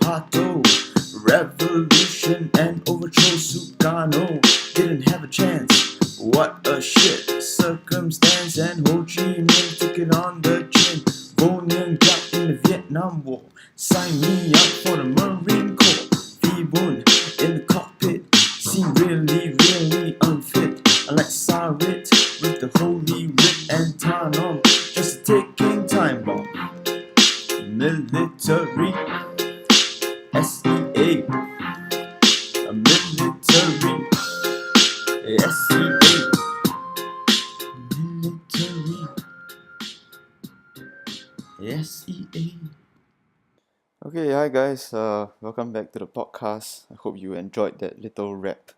Suharto, revolution and overthrow. Sukarno didn't have a chance. What a shit circumstance, and Ho Chi Minh took it on the chin. Nguyen, Giap in the Vietnam War. Sign me up for the Marine Corps. Phibun in the cockpit seemed really unfit. Unlike Sarit with the holy writ and Thanom, just a ticking time bomb. Military, SEA, a military, SEA, military, SEA. Okay, hi guys. Welcome back to the podcast. I hope you enjoyed that little rap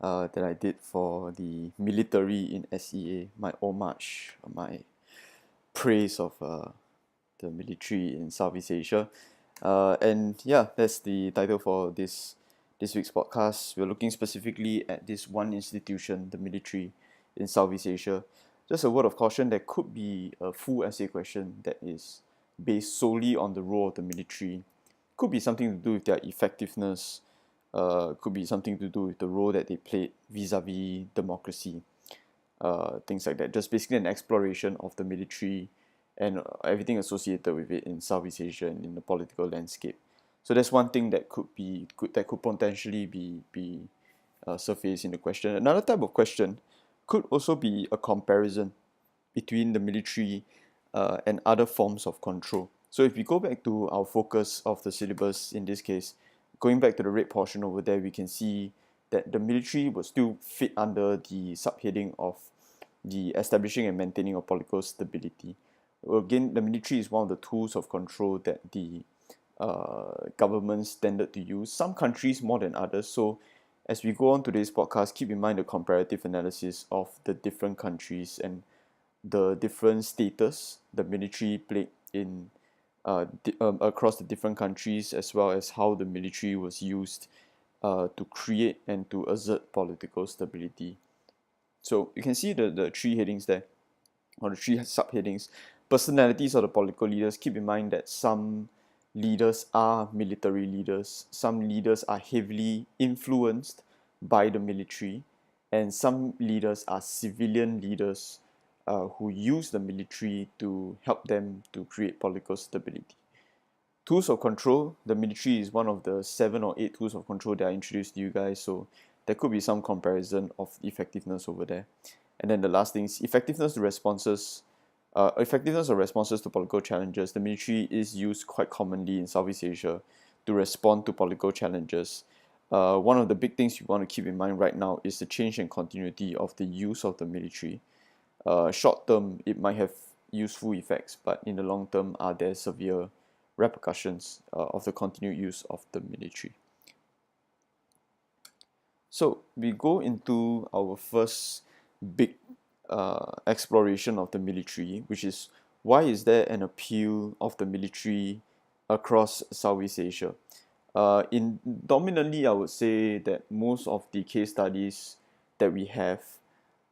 that I did for the military in SEA. My homage, my praise of the military in Southeast Asia. And yeah, that's the title for this week's podcast. We're looking specifically at this one institution, the military in Southeast Asia. Just a word of caution: there could be a full essay question that is based solely on the role of the military. Could be something to do with their effectiveness. Could be something to do with the role that they played vis-a-vis democracy. Things like that. Just basically an exploration of the military and everything associated with it in Southeast Asia and in the political landscape. So that's one thing that could potentially be surfaced in the question. Another type of question could also be a comparison between the military and other forms of control. So if we go back to our focus of the syllabus in this case, going back to the red portion over there, we can see that the military will still fit under the subheading of the establishing and maintaining of political stability. Again, the military is one of the tools of control that the governments tended to use. Some countries more than others. So as we go on to this podcast, keep in mind the comparative analysis of the different countries and the different status the military played in across the different countries, as well as how the military was used to create and to assert political stability. So you can see the three headings there, or the three subheadings. Personalities of the political leaders. Keep in mind that some leaders are military leaders, some leaders are heavily influenced by the military, and some leaders are civilian leaders who use the military to help them to create political stability. Tools of control, the military is one of the 7 or 8 tools of control that I introduced to you guys, so there could be some comparison of effectiveness over there. And then the last thing is effectiveness of responses to political challenges. The military is used quite commonly in Southeast Asia to respond to political challenges. One of the big things you want to keep in mind right now is the change and continuity of the use of the military. Short term, it might have useful effects, but in the long term, are there severe repercussions of the continued use of the military? So we go into our first big exploration of the military, which is why is there an appeal of the military across Southeast Asia? Dominantly, I would say that most of the case studies that we have,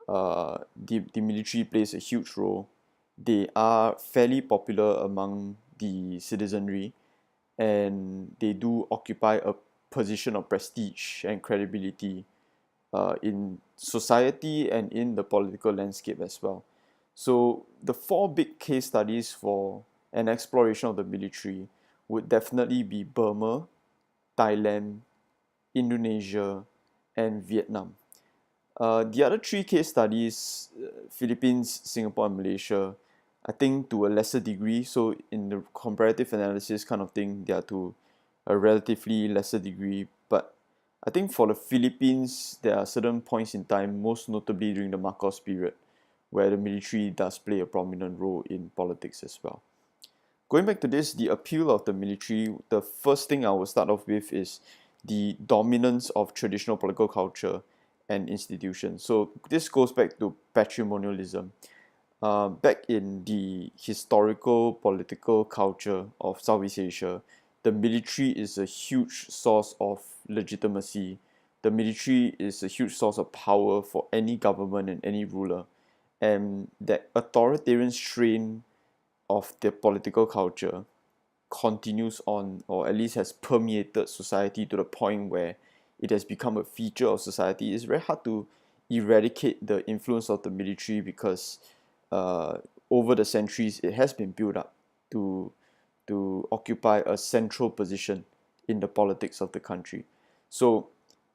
the military plays a huge role. They are fairly popular among the citizenry, and they do occupy a position of prestige and credibility in society and in the political landscape as well. So the 4 big case studies for an exploration of the military would definitely be Burma, Thailand, Indonesia, and Vietnam. The other 3 case studies, Philippines, Singapore, and Malaysia, I think to a lesser degree. So in the comparative analysis kind of thing, they are to a relatively lesser degree. But I think for the Philippines, there are certain points in time, most notably during the Marcos period, where the military does play a prominent role in politics as well. Going back to this, the appeal of the military, the first thing I will start off with is the dominance of traditional political culture and institutions. So this goes back to patrimonialism. Back in the historical political culture of Southeast Asia, the military is a huge source of legitimacy. The military is a huge source of power for any government and any ruler. And that authoritarian strain of the political culture continues on, or at least has permeated society to the point where it has become a feature of society, it's very hard to eradicate the influence of the military, because uh, over the centuries it has been built up to occupy a central position in the politics of the country. So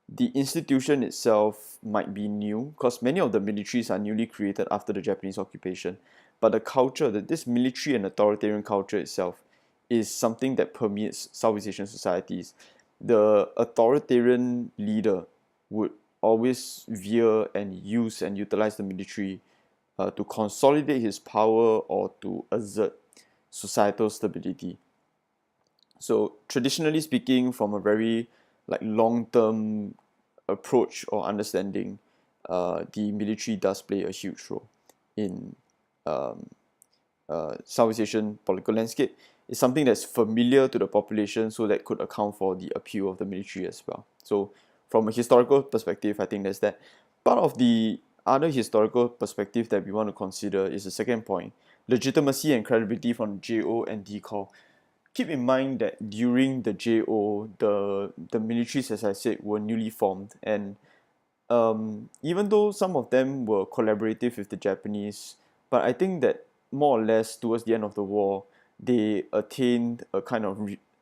the institution itself might be new, because many of the militaries are newly created after the Japanese occupation, but the culture, that this military and authoritarian culture itself, is something that permeates Southeast Asian societies. The authoritarian leader would always veer and use and utilize the military to consolidate his power or to assert societal stability. So traditionally speaking, from a very like long-term approach or understanding, the military does play a huge role in um, Southeast Asian political landscape. It's something that's familiar to the population, so that could account for the appeal of the military as well. So from a historical perspective, I think there's that. Part of the other historical perspective that we want to consider is the second point: legitimacy and credibility from JO and DCOR. Keep in mind that during the JO, the militaries, as I said, were newly formed, and even though some of them were collaborative with the Japanese, but I think that more or less towards the end of the war, they attained a kind of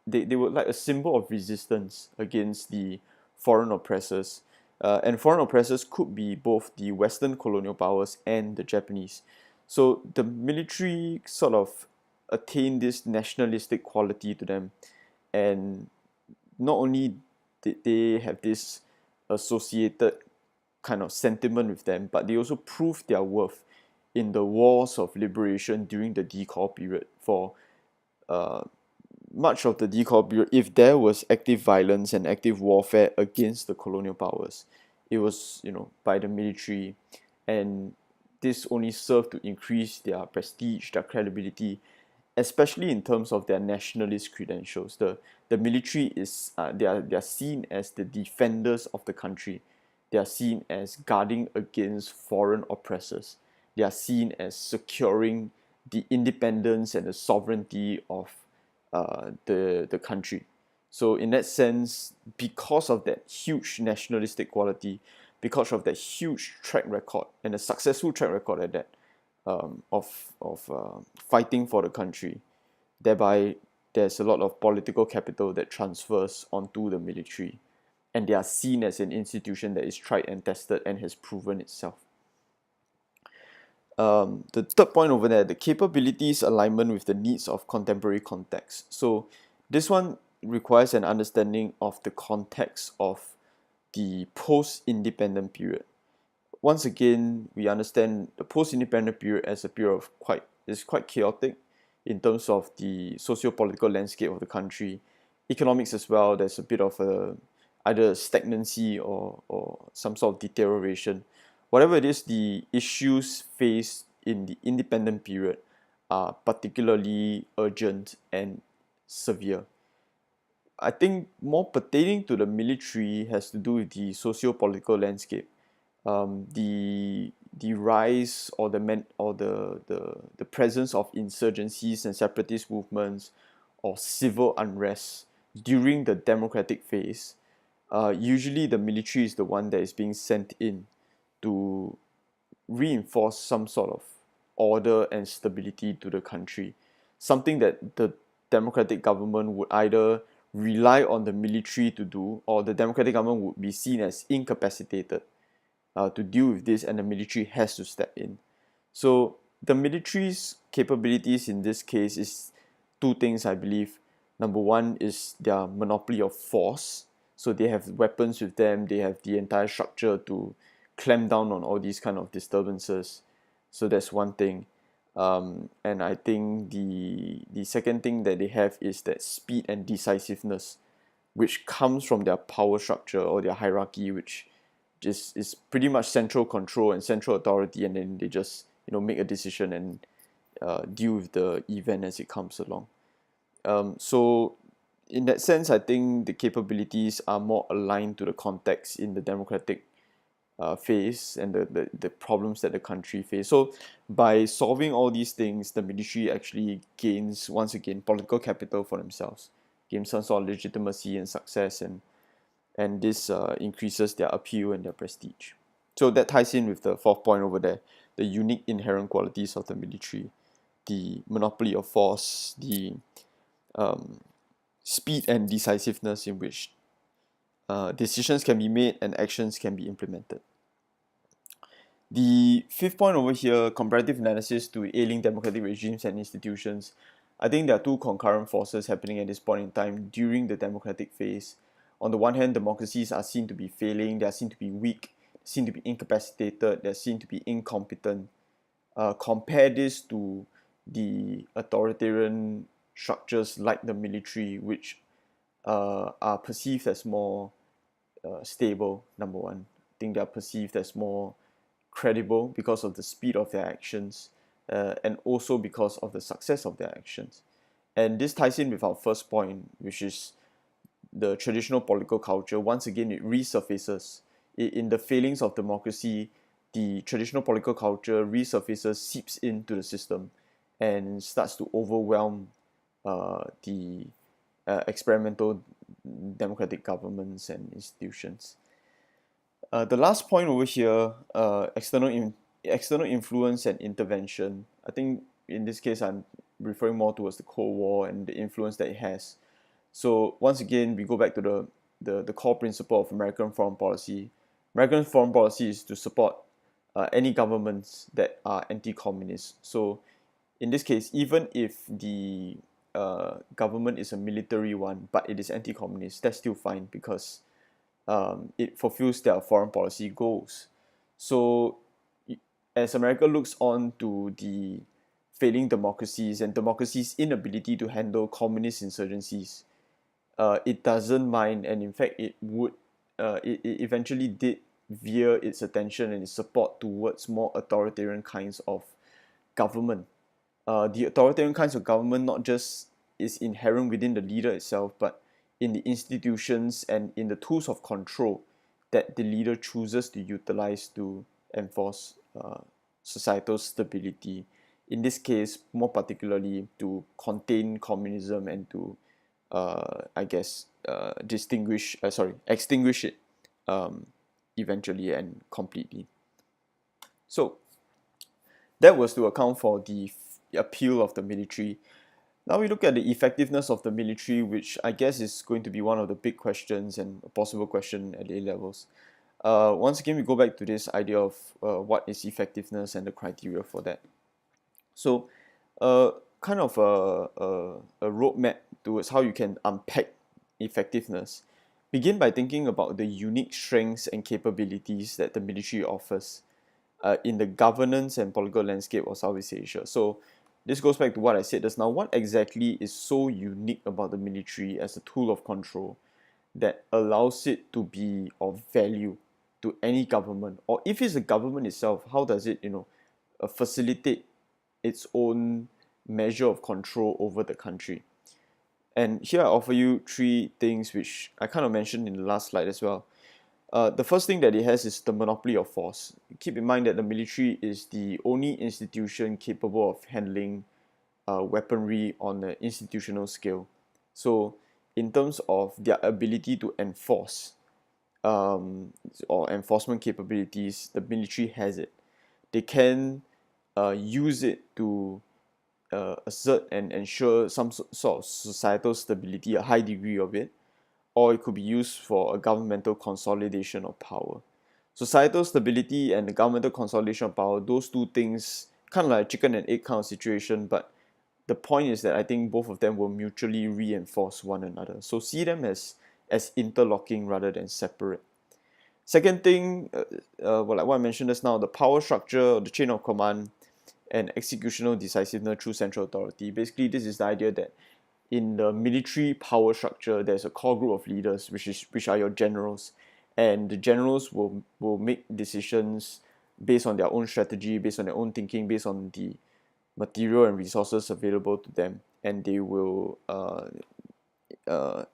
they were like a symbol of resistance against the foreign oppressors, and foreign oppressors could be both the Western colonial powers and the Japanese. So the military sort of attained this nationalistic quality to them, and not only did they have this associated kind of sentiment with them, but they also proved their worth in the wars of liberation during the decal period. For uh, much of the decal period, if there was active violence and active warfare against the colonial powers, it was, by the military, and this only served to increase their prestige, their credibility, especially in terms of their nationalist credentials. The military is they are seen as the defenders of the country. They are seen as guarding against foreign oppressors. They are seen as securing the independence and the sovereignty of the country. So in that sense, because of that huge nationalistic quality, because of that huge track record and a successful track record at that, of fighting for the country, thereby there's a lot of political capital that transfers onto the military, and they are seen as an institution that is tried and tested and has proven itself. The third point over there, the capabilities alignment with the needs of contemporary context. So this one requires an understanding of the context of the post-independent period. Once again, we understand the post-independent period as a period of quite chaotic in terms of the socio-political landscape of the country, economics as well. There's a bit of either stagnancy or some sort of deterioration. Whatever it is, the issues faced in the independent period are particularly urgent and severe. I think more pertaining to the military has to do with the socio-political landscape, the rise or the presence of insurgencies and separatist movements or civil unrest during the democratic phase. Usually the military is the one that is being sent in to reinforce some sort of order and stability to the country, something that the democratic government would either rely on the military to do, or the democratic government would be seen as incapacitated to deal with this, and the military has to step in. So the military's capabilities in this case is two things, I believe. Number one is their monopoly of force. So they have weapons with them, they have the entire structure to clamp down on all these kind of disturbances. So that's one thing. And I think the second thing that they have is that speed and decisiveness, which comes from their power structure or their hierarchy, which just is pretty much central control and central authority, and then they just make a decision and deal with the event as it comes along. So in that sense, I think the capabilities are more aligned to the context in the democratic face and the problems that the country face. So by solving all these things, the military actually gains, once again, political capital for themselves, gains some sort of legitimacy and success, and this increases their appeal and their prestige. So that ties in with the fourth point over there, the unique inherent qualities of the military, the monopoly of force, the um, speed and decisiveness in which decisions can be made and actions can be implemented. The fifth point over here, comparative analysis to ailing democratic regimes and institutions. I think there are two concurrent forces happening at this point in time during the democratic phase. On the one hand, democracies are seen to be failing, they are seen to be weak, seen to be incapacitated, they're seen to be incompetent. Compare this to the authoritarian structures like the military, which are perceived as more stable, number one. I think they are perceived as more credible because of the speed of their actions and also because of the success of their actions. And this ties in with our first point, which is the traditional political culture. Once again, it resurfaces. In the failings of democracy, the traditional political culture resurfaces, seeps into the system, and starts to overwhelm the experimental democratic governments and institutions. The last point over here, external influence and intervention. I think in this case, I'm referring more towards the Cold War and the influence that it has. So once again, we go back to the core principle of American foreign policy. American foreign policy is to support any governments that are anti-communist. So in this case, even if the government is a military one, but it is anti-communist, that's still fine because it fulfills their foreign policy goals. So as America looks on to the failing democracies and democracies' inability to handle communist insurgencies, it doesn't mind, and in fact it eventually did veer its attention and its support towards more authoritarian kinds of government. The authoritarian kinds of government not just is inherent within the leader itself, but in the institutions and in the tools of control that the leader chooses to utilize to enforce societal stability. In this case, more particularly to contain communism and to, extinguish it eventually and completely. So that was to account for the appeal of the military. Now we look at the effectiveness of the military, which I guess is going to be one of the big questions and a possible question at A levels. Once again, we go back to this idea of what is effectiveness and the criteria for that. So, kind of a roadmap towards how you can unpack effectiveness. Begin by thinking about the unique strengths and capabilities that the military offers in the governance and political landscape of Southeast Asia. So, this goes back to what I said just now. What exactly is so unique about the military as a tool of control that allows it to be of value to any government? Or if it's a government itself, how does it, facilitate its own measure of control over the country? And here I offer you three things which I kind of mentioned in the last slide as well. The first thing that it has is the monopoly of force. Keep in mind that the military is the only institution capable of handling weaponry on an institutional scale. So, in terms of their ability to enforce or enforcement capabilities, the military has it. They can use it to assert and ensure some sort of societal stability, a high degree of it, or it could be used for a governmental consolidation of power. Societal stability and the governmental consolidation of power, those two things, kind of like a chicken and egg kind of situation, but the point is that I think both of them will mutually reinforce one another. So see them as interlocking rather than separate. Second thing, like what I mentioned just now, the power structure, the chain of command, and executional decisiveness through central authority. Basically, this is the idea that in the military power structure, there's a core group of leaders, which are your generals, and the generals will make decisions based on their own strategy, based on their own thinking, based on the material and resources available to them, and they will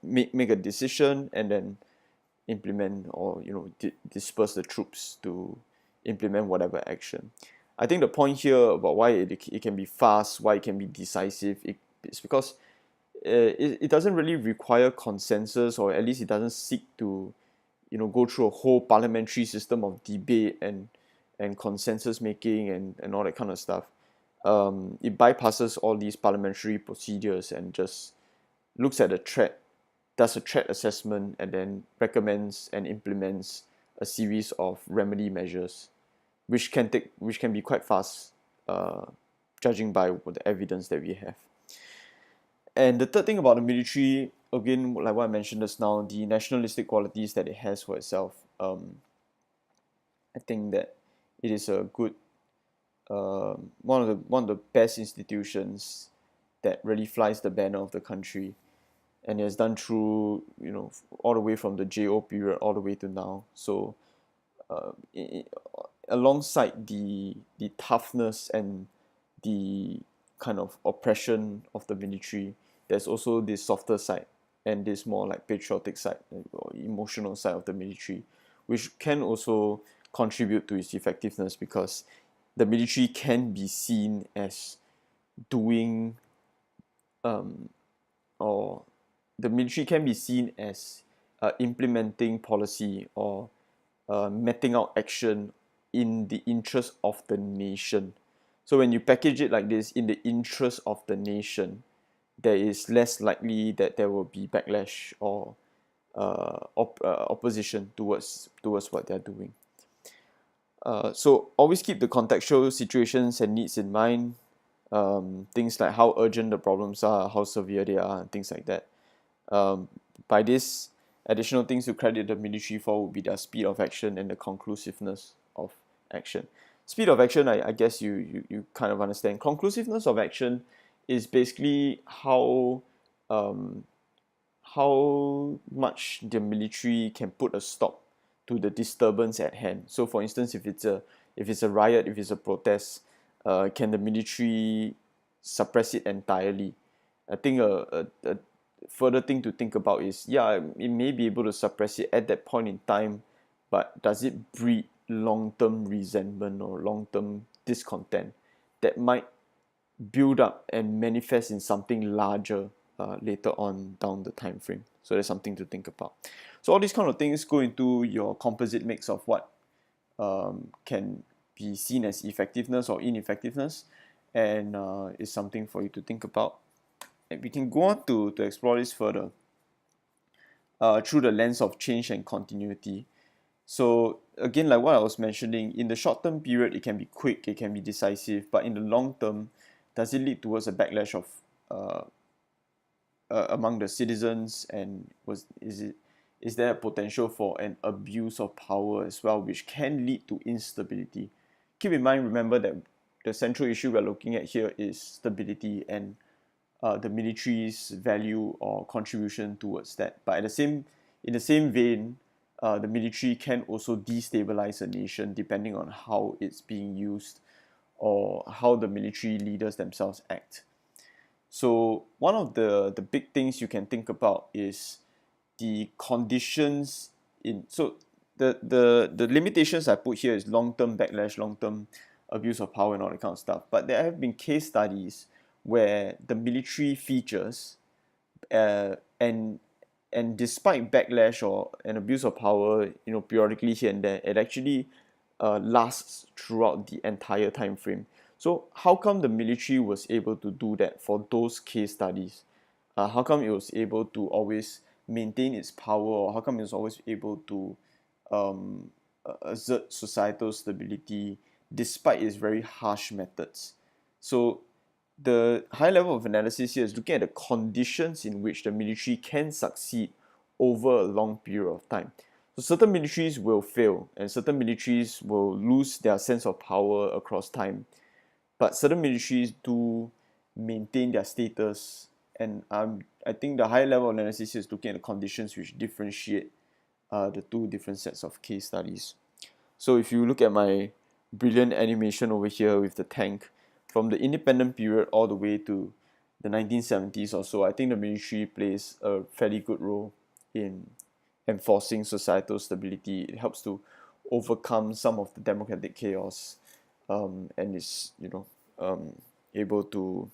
make a decision and then implement or disperse the troops to implement whatever action. I think the point here about why it can be fast, why it can be decisive, it's because it doesn't really require consensus, or at least it doesn't seek to go through a whole parliamentary system of debate and consensus making and all that kind of stuff. It bypasses all these parliamentary procedures and just looks at the threat, does a threat assessment, and then recommends and implements a series of remedy measures, which can be quite fast, judging by the evidence that we have. And the third thing about the military, again, like what I mentioned just now, the nationalistic qualities that it has for itself. I think that it is a good, one of the best institutions that really flies the banner of the country, and it has done through all the way from the JO period all the way to now. So, alongside the toughness and the kind of oppression of the military, there's also this softer side and this more like patriotic side or emotional side of the military, which can also contribute to its effectiveness, because the military can be seen as doing or the military can be seen as implementing policy or meting out action in the interest of the nation. So when you package it like this, in the interest of the nation, there is less likely that there will be backlash or opposition towards what they're doing. So always keep the contextual situations and needs in mind. Things like how urgent the problems are, how severe they are, and things like that. By this, additional things to credit the military for would be their speed of action and the conclusiveness of action. Speed of action, I guess you kind of understand. Conclusiveness of action is basically how much the military can put a stop to the disturbance at hand. So, for instance, if it's a riot, if it's a protest, can the military suppress it entirely? I think a further thing to think about is, yeah, it may be able to suppress it at that point in time, but does it breed long-term resentment or long-term discontent that might build up and manifest in something larger later on down the time frame? So that's something to think about. So all these kind of things go into your composite mix of what can be seen as effectiveness or ineffectiveness, and is something for you to think about. And we can go on to explore this further through the lens of change and continuity. So again, like what I was mentioning, in the short-term period, it can be quick, it can be decisive, but in the long term, does it lead towards a backlash of among the citizens, and is there a potential for an abuse of power as well, which can lead to instability? Keep in mind, remember that the central issue we're looking at here is stability and the military's value or contribution towards that. But in the same vein, the military can also destabilize a nation depending on how it's being used or how the military leaders themselves act. So one of the big things you can think about is the conditions in. So the limitations I put here is long-term backlash, long-term abuse of power, and all that kind of stuff. But there have been case studies where the military features and despite backlash or an abuse of power, periodically here and there, it actually lasts throughout the entire time frame. So how come the military was able to do that for those case studies? How come it was able to always maintain its power, or how come it was always able to assert societal stability despite its very harsh methods? So the high level of analysis here is looking at the conditions in which the military can succeed over a long period of time. So certain militaries will fail, and certain militaries will lose their sense of power across time. But certain militaries do maintain their status, and I think the high level analysis is looking at the conditions which differentiate the two different sets of case studies. So if you look at my brilliant animation over here with the tank, from the independent period all the way to the 1970s or so, I think the military plays a fairly good role in enforcing societal stability. It helps to overcome some of the democratic chaos, and is able to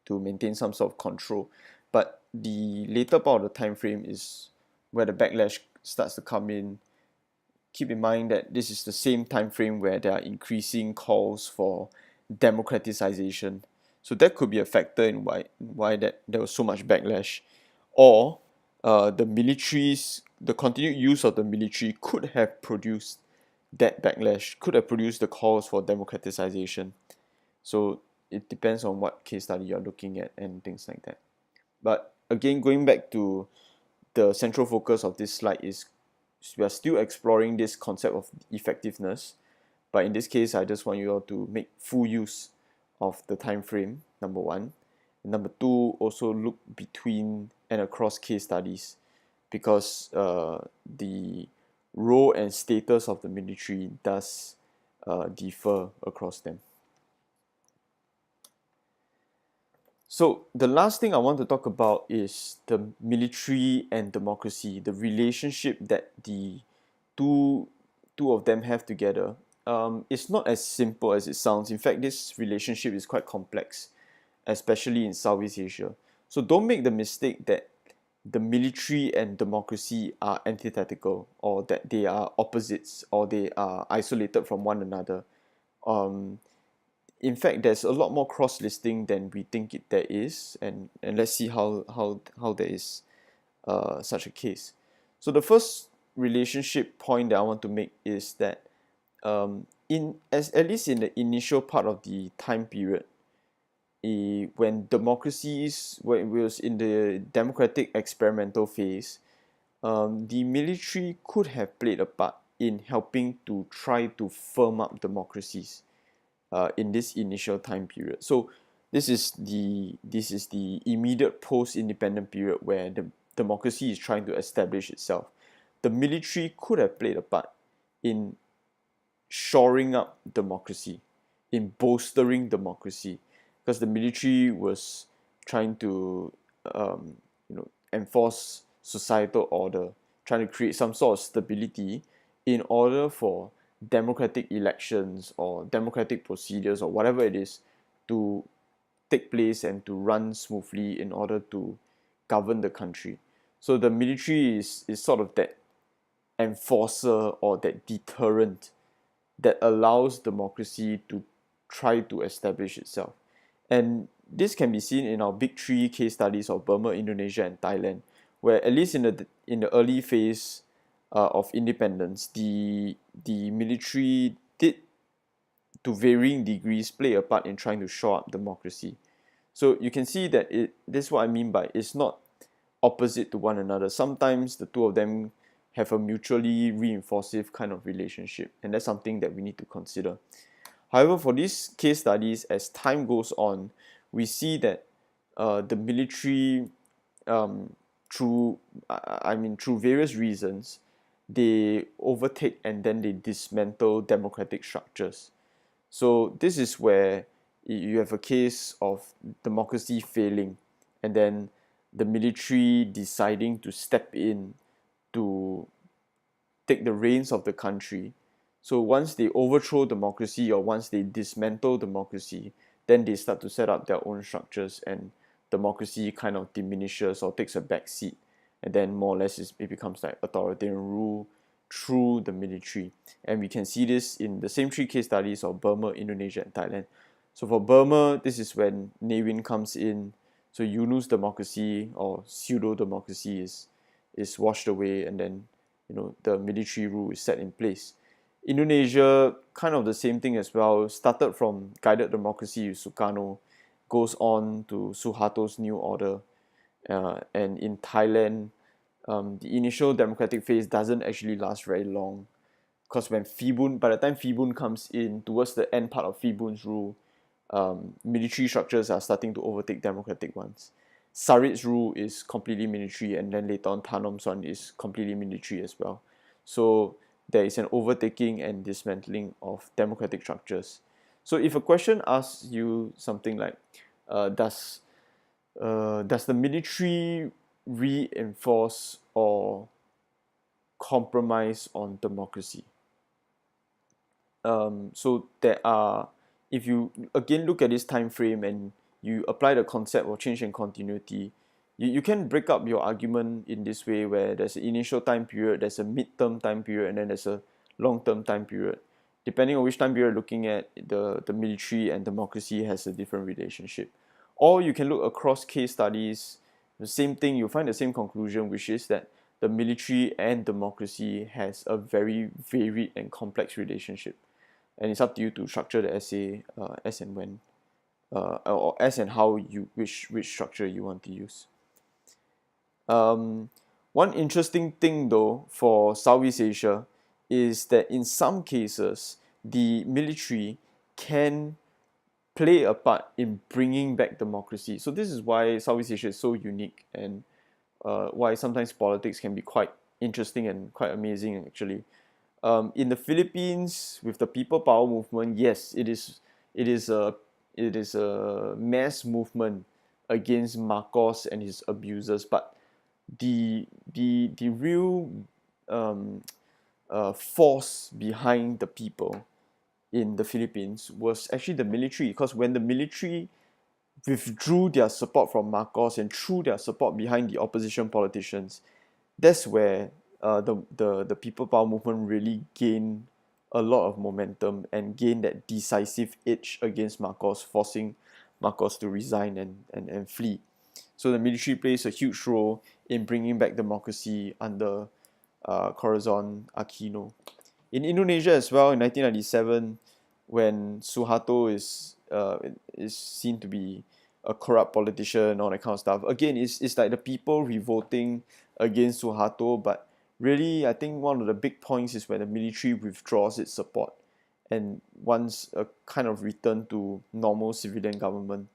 maintain some sort of control. But the later part of the time frame is where the backlash starts to come in. Keep in mind that this is the same time frame where there are increasing calls for democratization. So that could be a factor in why that there was so much backlash, or the continued use of the military could have produced that backlash, could have produced the calls for democratization. So it depends on what case study you're looking at and things like that. But again, going back to the central focus of this slide is we are still exploring this concept of effectiveness, but in this case I just want you all to make full use of the time frame, number one. And number two, also look between and across case studies, because the role and status of the military does differ across them. So the last thing I want to talk about is the military and democracy, the relationship that the two of them have together. It's not as simple as it sounds. In fact, this relationship is quite complex, especially in Southeast Asia. So don't make the mistake that the military and democracy are antithetical, or that they are opposites, or they are isolated from one another. Um, in fact, there's a lot more cross-listing than we think there is, and let's see how there is such a case. So the first relationship point that I want to make is that at least in the initial part of the time period, when it was in the democratic experimental phase, the military could have played a part in helping to try to firm up democracies in this initial time period. So this is the immediate post-independent period where the democracy is trying to establish itself. The military could have played a part in shoring up democracy, in bolstering democracy, because the military was trying to enforce societal order, trying to create some sort of stability in order for democratic elections or democratic procedures or whatever it is to take place and to run smoothly in order to govern the country. So the military is sort of that enforcer or that deterrent that allows democracy to try to establish itself. And this can be seen in our big three case studies of Burma, Indonesia, and Thailand, where at least in the early phase of independence, the military did, to varying degrees, play a part in trying to shore up democracy. So you can see that this is what I mean by it's not opposite to one another. Sometimes the two of them have a mutually reinforcing kind of relationship, and that's something that we need to consider. However, for these case studies, as time goes on, we see that the military, through various reasons, they overtake and then they dismantle democratic structures. So this is where you have a case of democracy failing, and then the military deciding to step in to take the reins of the country. So once they overthrow democracy or once they dismantle democracy, then they start to set up their own structures, and democracy kind of diminishes or takes a back seat, and then more or less it becomes like authoritarian rule through the military. And we can see this in the same three case studies of Burma, Indonesia, and Thailand. So for Burma, this is when Nguyen comes in. So UNU's democracy or pseudo democracy is washed away, and then the military rule is set in place. Indonesia, kind of the same thing as well. Started from guided democracy with Sukarno, goes on to Suharto's new order, and in Thailand, the initial democratic phase doesn't actually last very long, because by the time Phibun comes in towards the end part of Phibun's rule, military structures are starting to overtake democratic ones. Sarit's rule is completely military, and then later on Thanom's one is completely military as well. So there is an overtaking and dismantling of democratic structures. So if a question asks you something like, does the military reinforce or compromise on democracy. So there are, if you again look at this time frame and you apply the concept of change and continuity, you can break up your argument in this way where there's an initial time period, there's a mid-term time period, and then there's a long-term time period. Depending on which time period you're looking at, the military and democracy has a different relationship. Or you can look across case studies, the same thing, you'll find the same conclusion, which is that the military and democracy has a very varied and complex relationship. And it's up to you to structure the essay as and when, or as and how you which structure you want to use. One interesting thing though for Southeast Asia is that in some cases the military can play a part in bringing back democracy. So this is why Southeast Asia is so unique, and why sometimes politics can be quite interesting and quite amazing actually. In the Philippines, with the People Power movement, yes, it is a mass movement against Marcos and his abusers, but the real force behind the people in the Philippines was actually the military, because when the military withdrew their support from Marcos and threw their support behind the opposition politicians, that's where the People Power movement really gained a lot of momentum and gained that decisive edge against Marcos, forcing Marcos to resign and flee. So the military plays a huge role in bringing back democracy under Corazon Aquino. In Indonesia as well, in 1997, when Suharto is seen to be a corrupt politician, all that kind of stuff. Again, it's like the people revolting against Suharto, but really, I think one of the big points is when the military withdraws its support and wants a kind of return to normal civilian government.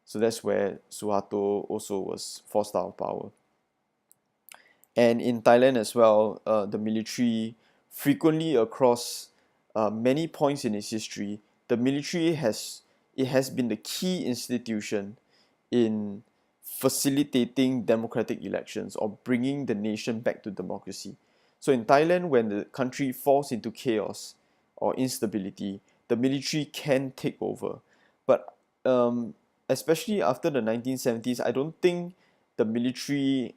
So that's where Suharto also was forced out of power. And in Thailand as well, the military frequently across many points in its history, the military has been the key institution in facilitating democratic elections or bringing the nation back to democracy. So in Thailand, when the country falls into chaos or instability, the military can take over. But especially after the 1970s, I don't think the military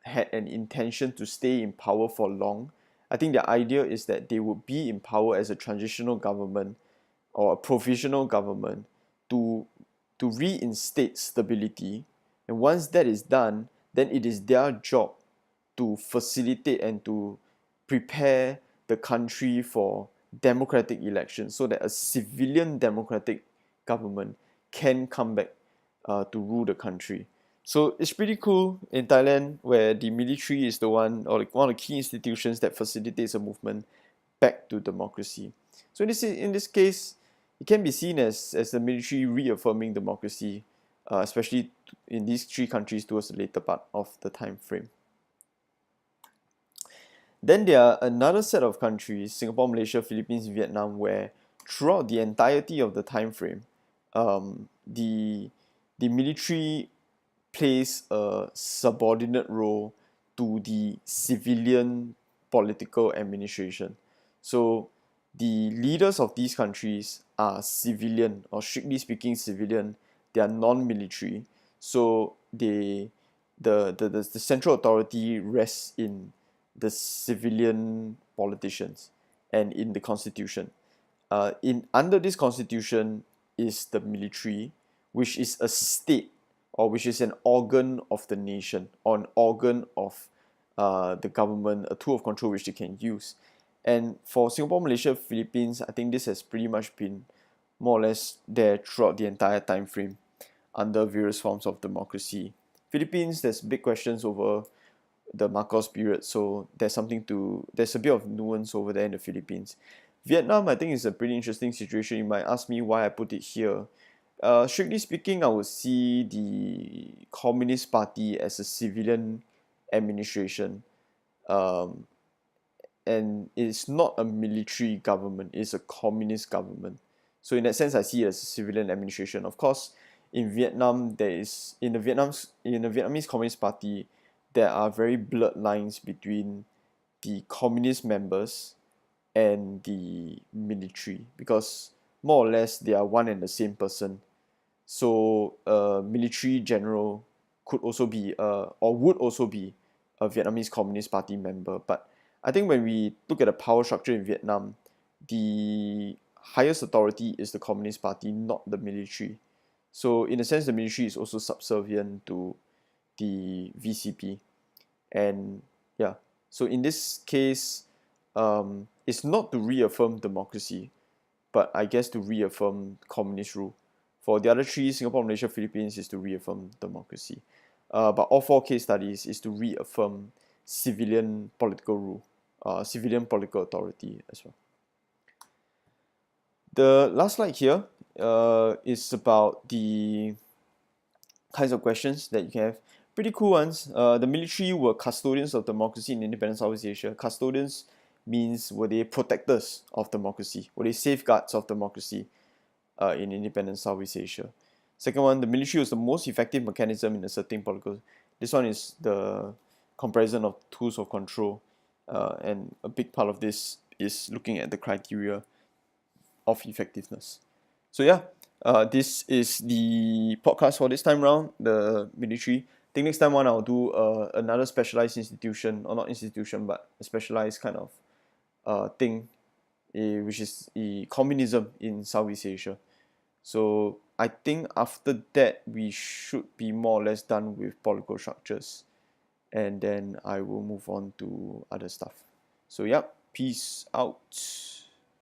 had an intention to stay in power for long. I think the idea is that they would be in power as a transitional government or a provisional government to reinstate stability. And once that is done, then it is their job to facilitate and to prepare the country for democratic elections so that a civilian democratic government can come back to rule the country. So it's pretty cool in Thailand where the military is the one or one of the key institutions that facilitates a movement back to democracy. So in this case, it can be seen as the military reaffirming democracy, especially in these three countries towards the later part of the time frame. Then there are another set of countries, Singapore, Malaysia, Philippines, Vietnam, where throughout the entirety of the time frame, the military plays a subordinate role to the civilian political administration. So the leaders of these countries are civilian, or strictly speaking civilian. They are non-military. So the central authority rests in the civilian politicians and in the constitution. In under this constitution is the military, which is a state or which is an organ of the nation or an organ of the government, a tool of control which they can use. And for Singapore, Malaysia, Philippines, I think this has pretty much been more or less there throughout the entire time frame under various forms of democracy. Philippines, there's big questions over the Marcos period, so there's a bit of nuance over there in the Philippines. Vietnam, I think, is a pretty interesting situation. You might ask me why I put it here. Strictly speaking, I would see the Communist Party as a civilian administration, um, and it's not a military government, it's a communist government. So in that sense, I see it as a civilian administration. Of course, in Vietnam, in the Vietnamese Communist Party, there are very blurred lines between the communist members and the military, because more or less they are one and the same person. So a military general could also be or would also be a Vietnamese Communist Party member. But I think when we look at the power structure in Vietnam, the highest authority is the Communist Party, not the military. So in a sense, the military is also subservient to the VCP. And yeah, so in this case, it's not to reaffirm democracy, but I guess to reaffirm communist rule. For the other three, Singapore, Malaysia, Philippines, is to reaffirm democracy. But all four case studies is to reaffirm civilian political rule, civilian political authority as well. The last slide here is about the kinds of questions that you can have. Pretty cool ones. The military were custodians of democracy in independent Southeast Asia. Custodians means were they protectors of democracy? Were they safeguards of democracy in independent Southeast Asia? Second one, the military was the most effective mechanism in asserting political. This one is the comparison of tools of control, and a big part of this is looking at the criteria of effectiveness. So yeah, this is the podcast for this time round, the military. I think next time one I'll do another specialized institution, or not institution, but a specialized kind of thing, which is communism in Southeast Asia. So I think after that we should be more or less done with political structures, and then I will move on to other stuff. So yeah, peace out.